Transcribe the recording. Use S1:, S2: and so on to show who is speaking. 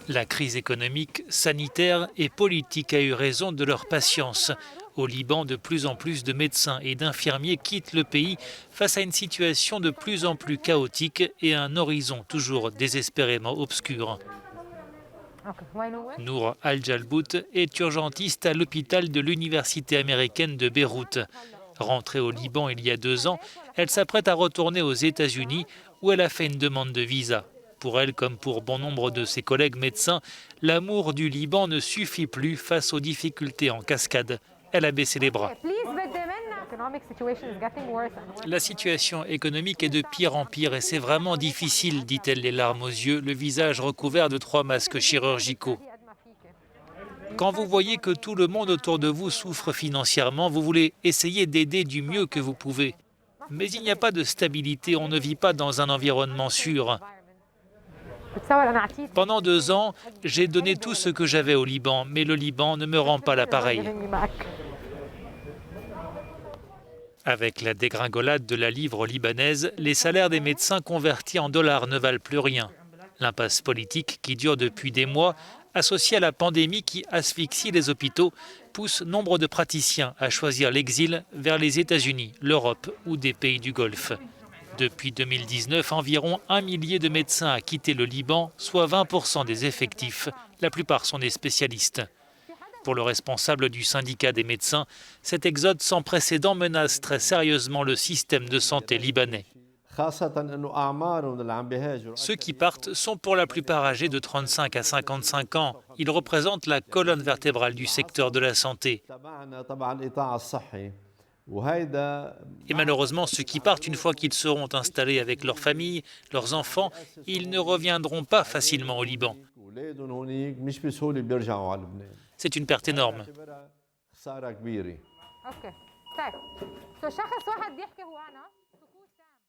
S1: La crise économique, sanitaire et politique a eu raison de leur patience. Au Liban, de plus en plus de médecins et d'infirmiers quittent le pays face à une situation de plus en plus chaotique et à un horizon toujours désespérément obscur. Nour Al-Jalbout est urgentiste à l'hôpital de l'Université américaine de Beyrouth. Rentrée au Liban il y a 2 ans, elle s'apprête à retourner aux États-Unis où elle a fait une demande de visa. Pour elle, comme pour bon nombre de ses collègues médecins, l'amour du Liban ne suffit plus face aux difficultés en cascade. Elle a baissé les bras. La situation économique est de pire en pire et c'est vraiment difficile, dit-elle les larmes aux yeux, le visage recouvert de 3 masques chirurgicaux. Quand vous voyez que tout le monde autour de vous souffre financièrement, vous voulez essayer d'aider du mieux que vous pouvez. Mais il n'y a pas de stabilité, on ne vit pas dans un environnement sûr. Pendant 2 ans, j'ai donné tout ce que j'avais au Liban, mais le Liban ne me rend pas l'appareil. Avec la dégringolade de la livre libanaise, les salaires des médecins convertis en dollars ne valent plus rien. L'impasse politique qui dure depuis des mois, associée à la pandémie qui asphyxie les hôpitaux, pousse nombre de praticiens à choisir l'exil vers les États-Unis, l'Europe ou des pays du Golfe. Depuis 2019, environ 1 millier de médecins a quitté le Liban, soit 20% des effectifs. La plupart sont des spécialistes. Pour le responsable du syndicat des médecins, cet exode sans précédent menace très sérieusement le système de santé libanais. Ceux qui partent sont pour la plupart âgés de 35 à 55 ans. Ils représentent la colonne vertébrale du secteur de la santé. Et malheureusement, ceux qui partent, une fois qu'ils seront installés avec leurs familles, leurs enfants, ils ne reviendront pas facilement au Liban. C'est une perte énorme.